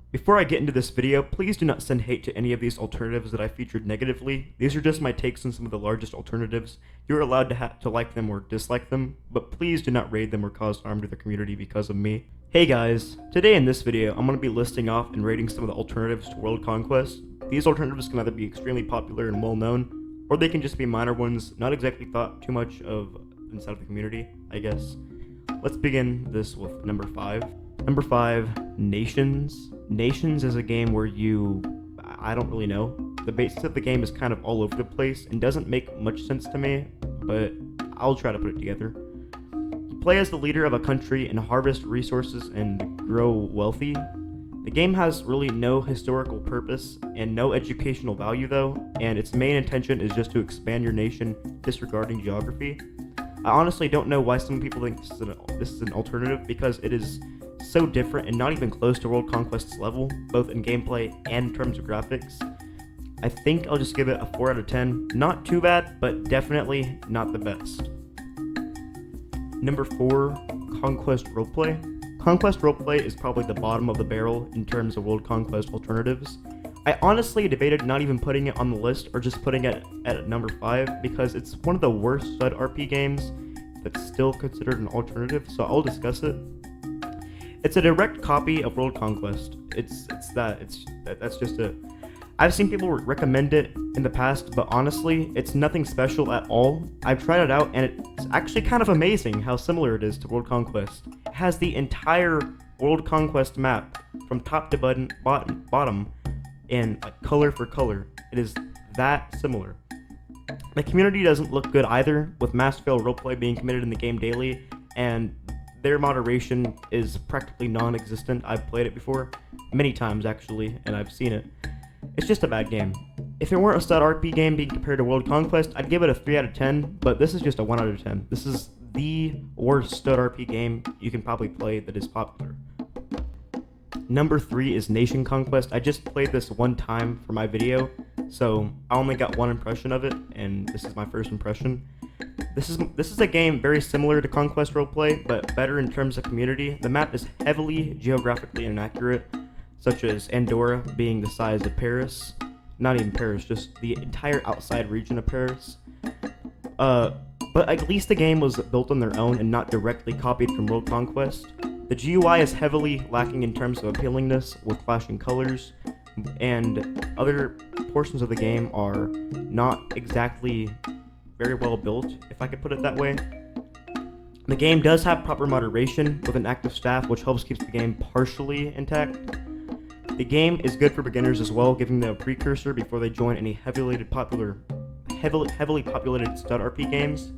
Before I get into this video, please do not send hate to any of these alternatives that I featured negatively. These are just my takes on some of the largest alternatives. You're allowed to like them or dislike them, but please do not raid them or cause harm to the community because of me. Hey guys, today in this video, I'm going to be listing off and rating some of the alternatives to World Conquest. These alternatives can either be extremely popular and well known, or they can just be minor ones, not exactly thought too much of inside of the community, I guess. Let's begin this with number 5. Number 5, Nations. Nations is a game where I don't really know. The basis of the game is kind of all over the place and doesn't make much sense to me, but I'll try to put it together. You play as the leader of a country and harvest resources and grow wealthy. The game has really no historical purpose and no educational value though, and its main intention is just to expand your nation disregarding geography. I honestly don't know why some people think this is an alternative, because it is so different and not even close to World Conquest's level, both in gameplay and in terms of graphics. I think I'll just give it a 4 out of 10. Not too bad, but definitely not the best. Number 4, Conquest Roleplay. Conquest Roleplay is probably the bottom of the barrel in terms of World Conquest alternatives. I honestly debated not even putting it on the list or just putting it at number 5 because it's one of the worst stud RP games that's still considered an alternative, so I'll discuss it. It's a direct copy of World Conquest. That's just it. I've seen people recommend it in the past, but honestly, it's nothing special at all. I've tried it out, and it's actually kind of amazing how similar it is to World Conquest. It has the entire World Conquest map from top to bottom in color for color. It is that similar. The community doesn't look good either, with mass-fail roleplay being committed in the game daily, and their moderation is practically non-existent. I've played it before, many times actually, and I've seen it. It's just a bad game. If it weren't a stud RP game being compared to World Conquest, I'd give it a 3 out of 10, but this is just a 1 out of 10. This is the worst stud RP game you can probably play that is popular. Number 3 is Nation Conquest. I just played this one time for my video, so I only got one impression of it, and this is my first impression. This is a game very similar to Conquest Roleplay, but better in terms of community. The map is heavily geographically inaccurate, such as Andorra being the size of Paris. Not even Paris, just the entire outside region of Paris. But at least the game was built on their own and not directly copied from World Conquest. The GUI is heavily lacking in terms of appealingness with flashing colors, and other portions of the game are not exactly very well built, if I could put it that way. The game does have proper moderation with an active staff, which helps keep the game partially intact. The game is good for beginners as well, giving them a precursor before they join any heavily populated stud RP games,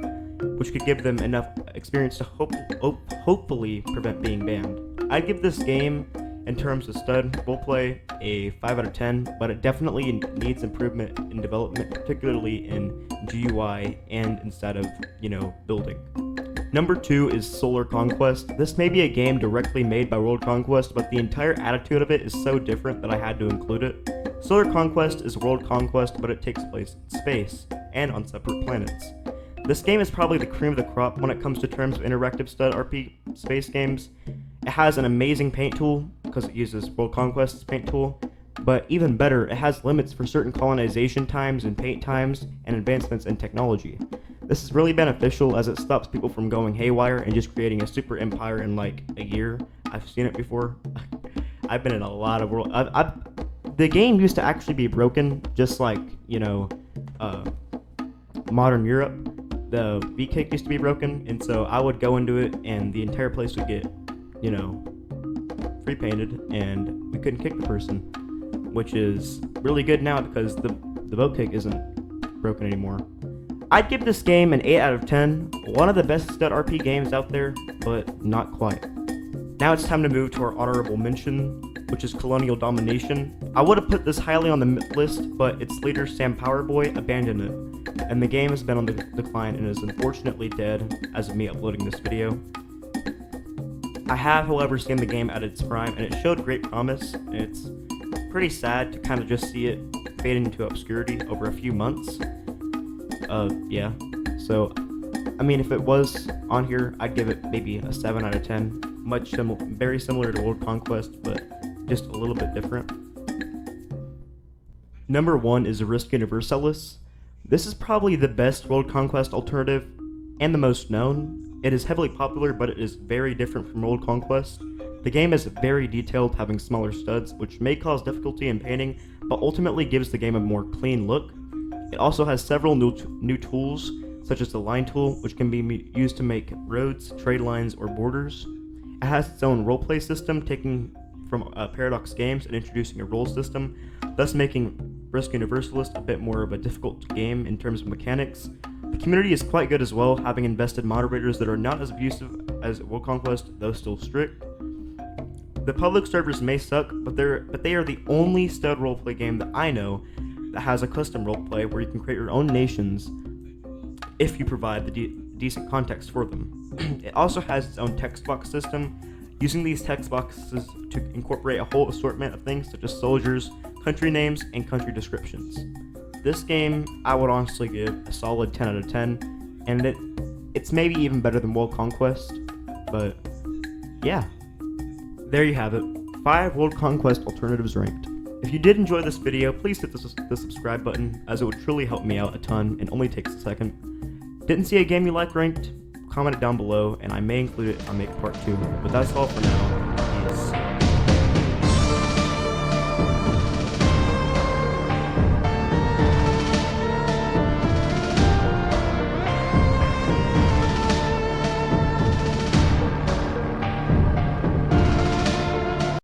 which could give them enough experience to hopefully prevent being banned. I'd give this game, in terms of stud roleplay, a 5 out of 10, but it definitely needs improvement in development, particularly in GUI and instead of, building. Number 2 is Solar Conquest. This may be a game directly made by World Conquest, but the entire attitude of it is so different that I had to include it. Solar Conquest is World Conquest, but it takes place in space and on separate planets. This game is probably the cream of the crop when it comes to terms of interactive stud RP space games. It has an amazing paint tool, because it uses World Conquest's paint tool, but even better, it has limits for certain colonization times and paint times and advancements in technology. This is really beneficial as it stops people from going haywire and just creating a super empire in like a year. I've seen it before. I've been in a lot of world. The game used to actually be broken, just like, modern Europe. The VK used to be broken, and so I would go into it and the entire place would get, free painted, and we couldn't kick the person, which is really good now because the boat kick isn't broken anymore. I'd give this game an 8 out of 10, one of the best stud RP games out there, but not quite. Now it's time to move to our honorable mention, which is Colonial Domination. I would have put this highly on the list, but its leader Sam Powerboy abandoned it, and the game has been on the decline and is unfortunately dead as of me uploading this video. I have, however, seen the game at its prime, and it showed great promise, and it's pretty sad to kind of just see it fade into obscurity over a few months. Yeah, so, I mean, if it was on here, I'd give it maybe a 7 out of 10, very similar to World Conquest, but just a little bit different. Number 1 is Risk Universalist. This is probably the best World Conquest alternative and the most known. It is heavily popular, but it is very different from World Conquest. The game is very detailed, having smaller studs, which may cause difficulty in painting, but ultimately gives the game a more clean look. It also has several new tools, such as the line tool, which can be used to make roads, trade lines, or borders. It has its own roleplay system, taking from Paradox Games and introducing a role system, thus making Risk Universalist a bit more of a difficult game in terms of mechanics. The community is quite good as well, having invested moderators that are not as abusive as World Conquest, though still strict. The public servers may suck, but they are the only stud roleplay game that I know that has a custom roleplay where you can create your own nations if you provide the decent context for them. It also has its own text box system, using these text boxes to incorporate a whole assortment of things such as soldiers, country names, and country descriptions. This game, I would honestly give a solid 10 out of 10, and it's maybe even better than World Conquest, but yeah. There you have it, 5 World Conquest alternatives ranked. If you did enjoy this video, please hit the subscribe button, as it would truly help me out a ton and only takes a second. Didn't see a game you like ranked? Comment it down below, and I may include it on Make Part 2, but that's all for now.